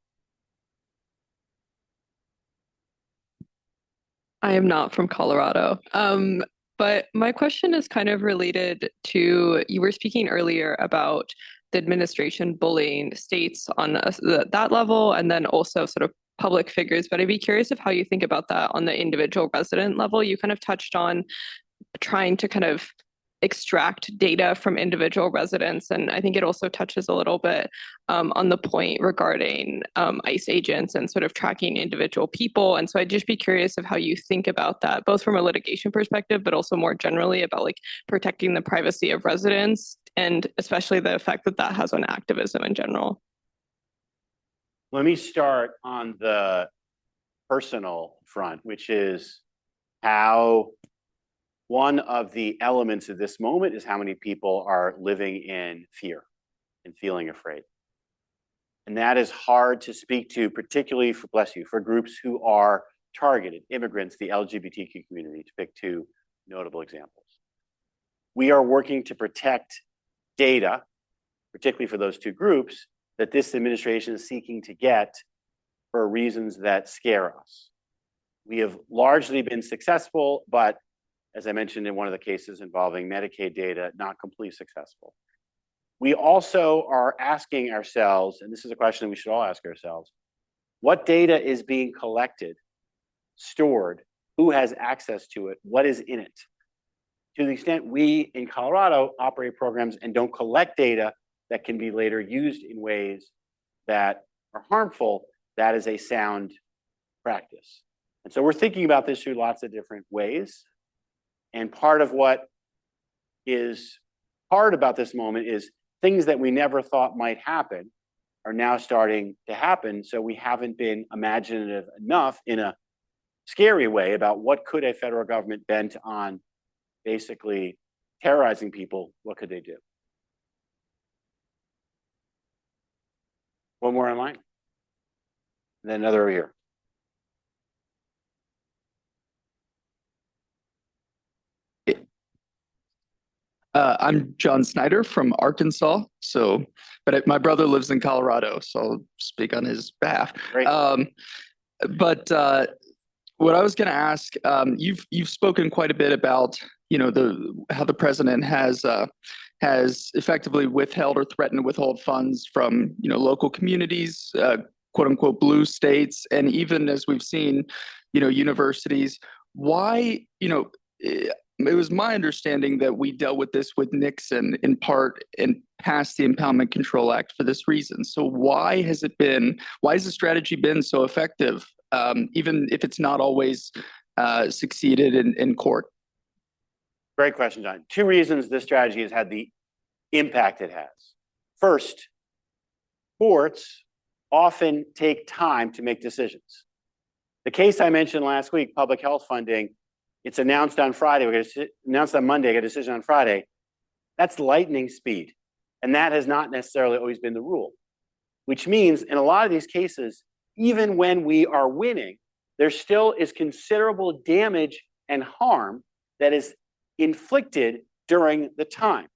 I am not from Colorado. But my question is kind of related to, you were speaking earlier about the administration bullying states on that level, and then also sort of public figures. But I'd be curious of how you think about that on the individual resident level. You kind of touched on trying to kind of extract data from individual residents. And I think it also touches a little bit on the point regarding ICE agents and sort of tracking individual people. And so I'd just be curious of how you think about that, both from a litigation perspective, but also more generally about like protecting the privacy of residents, and especially the effect that that has on activism in general. Let me start on the personal front, which is how one of the elements of this moment is how many people are living in fear and feeling afraid. And that is hard to speak to, particularly for, bless you, for groups who are targeted, immigrants, the LGBTQ community, to pick two notable examples. We are working to protect data, particularly for those two groups, that this administration is seeking to get for reasons that scare us. We have largely been successful, but as I mentioned in one of the cases involving Medicaid data, not completely successful. We also are asking ourselves, and this is a question we should all ask ourselves, what data is being collected, stored, who has access to it, what is in it? To the extent we in Colorado operate programs and don't collect data that can be later used in ways that are harmful, that is a sound practice. And so we're thinking about this through lots of different ways. And part of what is hard about this moment is things that we never thought might happen are now starting to happen. So we haven't been imaginative enough in a scary way about what could a federal government bent on basically terrorizing people, what could they do? One more online, and then another over here. I'm John Snyder from Arkansas. But my brother lives in Colorado, so I'll speak on his behalf. Great. But what I was going to ask, you've spoken quite a bit about, how the president has effectively withheld or threatened to withhold funds from, local communities, quote unquote, blue states, and even as we've seen, universities. Why, it was my understanding that we dealt with this with Nixon in part and passed the Impoundment Control Act for this reason. So why has the strategy been so effective, even if it's not always succeeded in court? Great question, John. Two reasons this strategy has had the impact it has. First, courts often take time to make decisions. The case I mentioned last week, public health funding, it's announced on Friday, we're going to announce on Monday, get a decision on Friday. That's lightning speed. And that has not necessarily always been the rule, which means in a lot of these cases, even when we are winning, there still is considerable damage and harm that is inflicted during the time.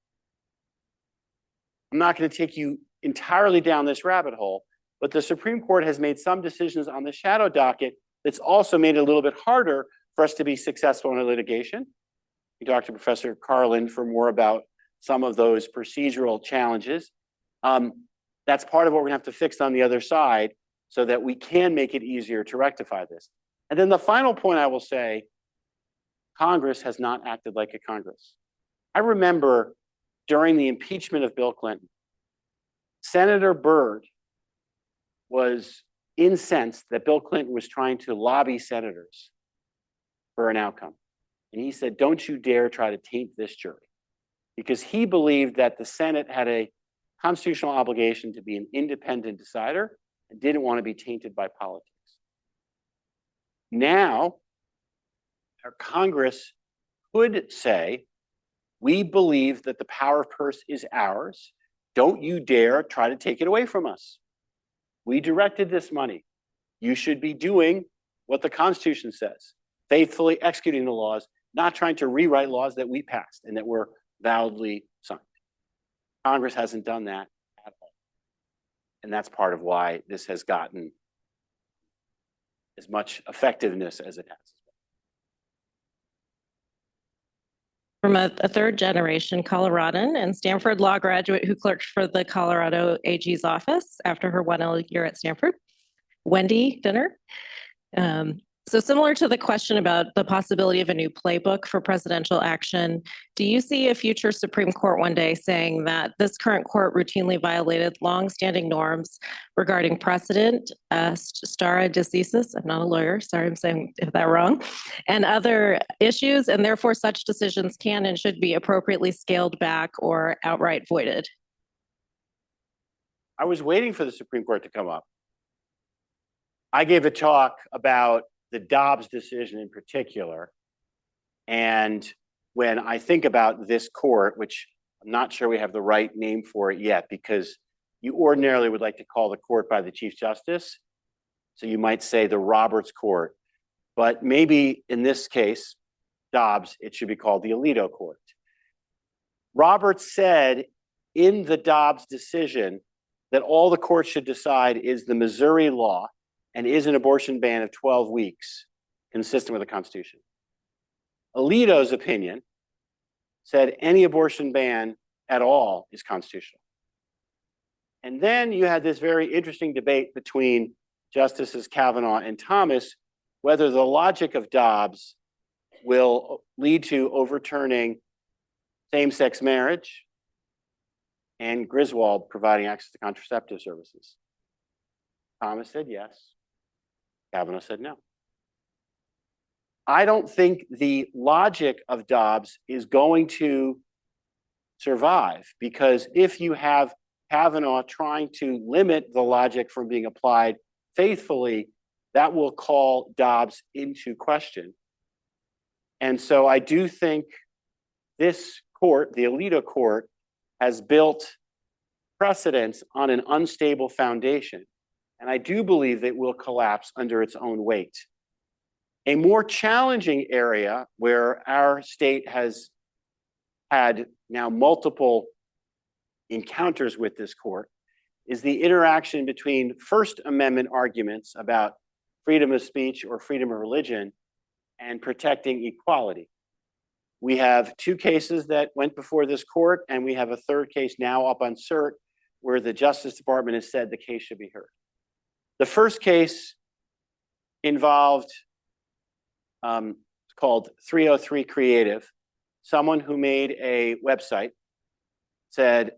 I'm not going to take you entirely down this rabbit hole, but the Supreme Court has made some decisions on the shadow docket that's also made it a little bit harder for us to be successful in a litigation. We talked to Professor Carlin for more about some of those procedural challenges. That's part of what we're gonna have to fix on the other side so that we can make it easier to rectify this. And then the final point I will say, Congress has not acted like a Congress. I remember during the impeachment of Bill Clinton, Senator Byrd was incensed that Bill Clinton was trying to lobby senators for an outcome. And he said, don't you dare try to taint this jury, because he believed that the Senate had a constitutional obligation to be an independent decider and didn't want to be tainted by politics. Now, our Congress could say, we believe that the power of purse is ours. Don't you dare try to take it away from us. We directed this money. You should be doing what the Constitution says, faithfully executing the laws, not trying to rewrite laws that we passed and that were validly signed. Congress hasn't done that at all. And that's part of why this has gotten as much effectiveness as it has. From a third generation Coloradan and Stanford law graduate who clerked for the Colorado AG's office after her 1L year at Stanford, Wendy Dinner. So similar to the question about the possibility of a new playbook for presidential action, do you see a future Supreme Court one day saying that this current court routinely violated longstanding norms regarding precedent, stare decisis, I'm not a lawyer, sorry I'm saying if that wrong, and other issues, and therefore such decisions can and should be appropriately scaled back or outright voided? I was waiting for the Supreme Court to come up. I gave a talk about the Dobbs decision in particular. And when I think about this court, which I'm not sure we have the right name for it yet, because you ordinarily would like to call the court by the Chief Justice. So you might say the Roberts Court, but maybe in this case, Dobbs, it should be called the Alito Court. Roberts said in the Dobbs decision that all the court should decide is the Missouri law and is an abortion ban of 12 weeks consistent with the Constitution. Alito's opinion said any abortion ban at all is constitutional. And then you had this very interesting debate between Justices Kavanaugh and Thomas, whether the logic of Dobbs will lead to overturning same-sex marriage and Griswold providing access to contraceptive services. Thomas said yes. Kavanaugh said no. I don't think the logic of Dobbs is going to survive, because if you have Kavanaugh trying to limit the logic from being applied faithfully, that will call Dobbs into question. And so I do think this court, the Alito Court, has built precedents on an unstable foundation. And I do believe it will collapse under its own weight. A more challenging area where our state has had now multiple encounters with this court is the interaction between First Amendment arguments about freedom of speech or freedom of religion and protecting equality. We have two cases that went before this court, and we have a third case now up on cert where the Justice Department has said the case should be heard. The first case involved called 303 Creative. Someone who made a website said,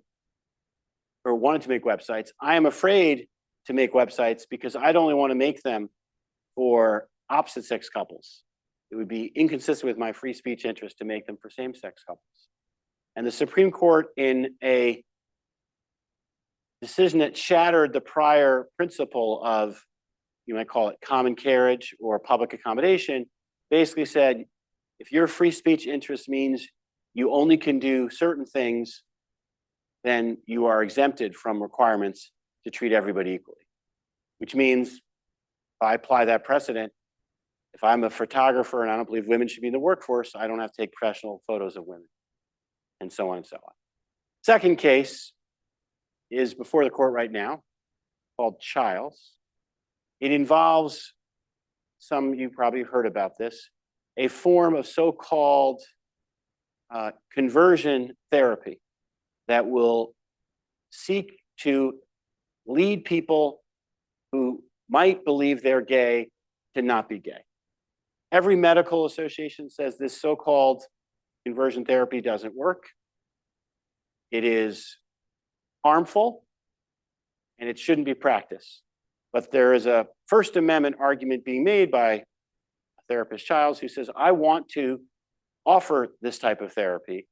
or wanted to make websites, I am afraid to make websites because I'd only want to make them for opposite sex couples. It would be inconsistent with my free speech interest to make them for same-sex couples. And the Supreme Court, in a decision that shattered the prior principle of, you might call it common carriage or public accommodation, basically said, if your free speech interest means you only can do certain things, then you are exempted from requirements to treat everybody equally. Which means, if I apply that precedent, if I'm a photographer and I don't believe women should be in the workforce, I don't have to take professional photos of women, and so on and so on. Second case is before the court right now, called Childs. It involves, some of you probably heard about this, a form of so-called conversion therapy that will seek to lead people who might believe they're gay to not be gay. Every medical association says this so-called conversion therapy doesn't work. It is harmful, and it shouldn't be practiced. But there is a First Amendment argument being made by a therapist, Childs, who says, I want to offer this type of therapy,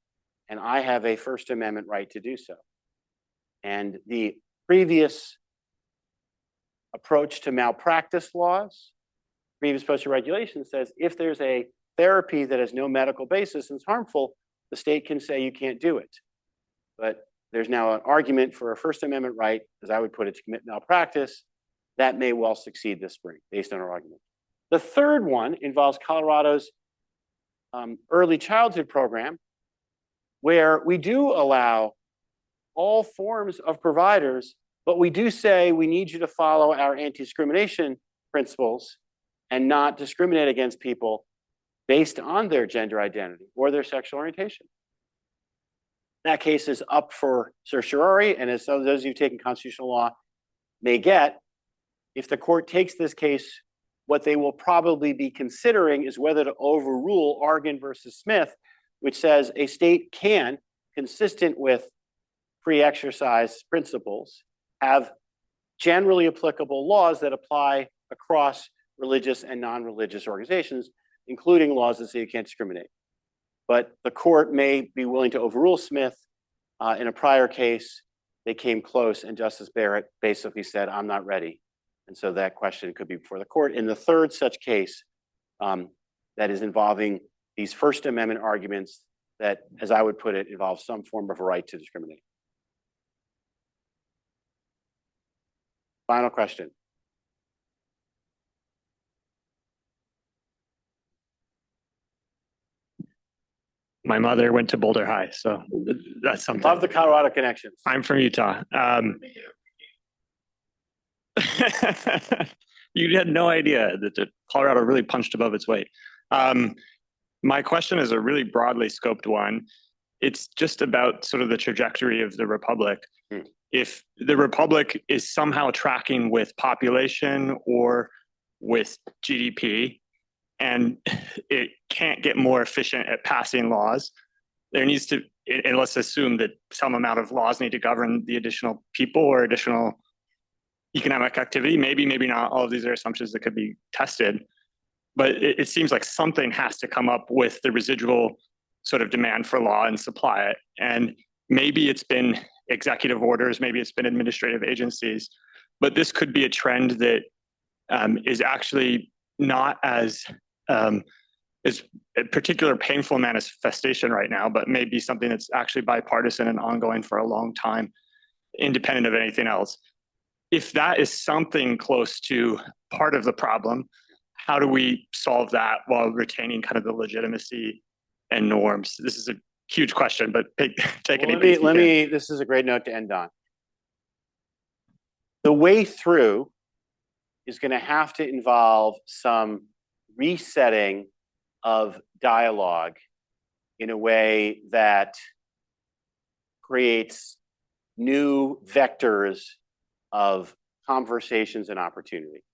and I have a First Amendment right to do so. And the previous approach to malpractice laws, previous posted regulation says, if there's a therapy that has no medical basis and is harmful, the state can say you can't do it. But there's now an argument for a First Amendment right, as I would put it, to commit malpractice. That may well succeed this spring, based on our argument. The third one involves Colorado's early childhood program, where we do allow all forms of providers, but we do say we need you to follow our anti-discrimination principles and not discriminate against people based on their gender identity or their sexual orientation. That case is up for certiorari, and as those of you taking constitutional law may get, if the court takes this case, what they will probably be considering is whether to overrule Oregon versus Smith, which says a state can, consistent with free exercise principles, have generally applicable laws that apply across religious and non-religious organizations, including laws that say you can't discriminate. But the court may be willing to overrule Smith. In a prior case, they came close, and Justice Barrett basically said, I'm not ready. And so that question could be before the court. In the third such case, that is involving these First Amendment arguments that, as I would put it, involve some form of a right to discriminate. Final question. My mother went to Boulder High, so that's something. Love the Colorado connections. I'm from Utah. You had no idea that Colorado really punched above its weight. My question is a really broadly scoped one. It's just about sort of the trajectory of the Republic. If the Republic is somehow tracking with population or with GDP, and it can't get more efficient at passing laws, there needs to, and let's assume that some amount of laws need to govern the additional people or additional economic activity. Maybe not. All of these are assumptions that could be tested. But it seems like something has to come up with the residual sort of demand for law and supply it. And maybe it's been executive orders, maybe it's been administrative agencies, but this could be a trend that is actually not as a particular painful manifestation right now, but maybe something that's actually bipartisan and ongoing for a long time, independent of anything else. If that is something close to part of the problem, how do we solve that while retaining kind of the legitimacy and norms? This is a huge question, but take it. Let me, this is a great note to end on. The way through is going to have to involve some resetting of dialogue in a way that creates new vectors of conversations and opportunity.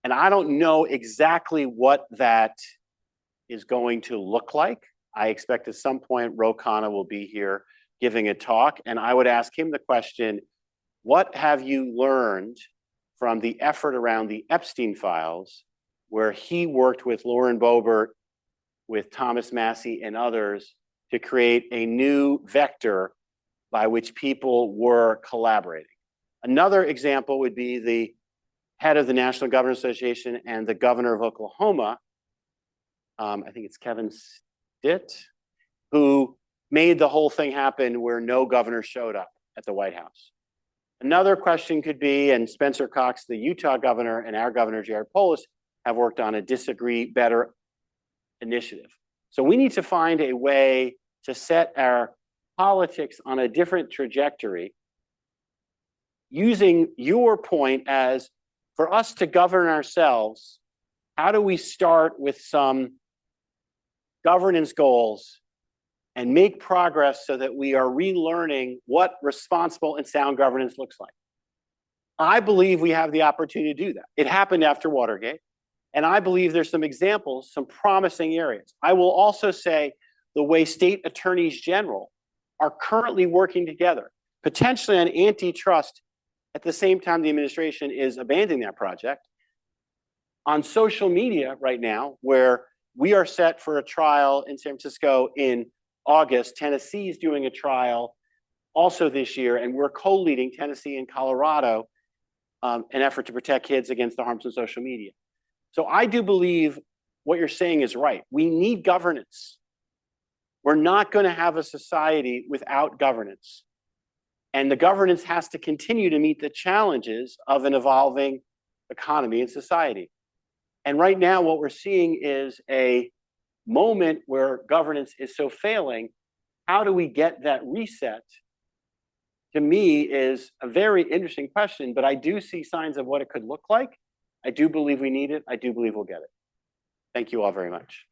And I don't know exactly what that is going to look like. I expect at some point Ro Khanna will be here giving a talk, and I would ask him the question, what have you learned from the effort around the Epstein files, where he worked with Lauren Boebert, with Thomas Massie and others to create a new vector by which people were collaborating? Another example would be the head of the National Governors Association and the governor of Oklahoma, I think it's Kevin Stitt, who made the whole thing happen where no governor showed up at the White House. Another question could be, and Spencer Cox, the Utah governor, and our governor, Jared Polis, have worked on a Disagree Better initiative. So we need to find a way to set our politics on a different trajectory, using your point as, for us to govern ourselves, how do we start with some governance goals and make progress so that we are relearning what responsible and sound governance looks like? I believe we have the opportunity to do that. It happened after Watergate, and I believe there's some examples, some promising areas. I will also say the way state attorneys general are currently working together, potentially on antitrust, at the same time the administration is abandoning that project. On social media right now, where we are set for a trial in San Francisco in August, Tennessee is doing a trial also this year, and we're co-leading Tennessee and Colorado, an effort to protect kids against the harms of social media. So I do believe what you're saying is right. We need governance. We're not going to have a society without governance. And the governance has to continue to meet the challenges of an evolving economy and society. And right now, what we're seeing is a moment where governance is so failing. How do we get that reset? To me, is a very interesting question, but I do see signs of what it could look like. I do believe we need it. I do believe we'll get it. Thank you all very much.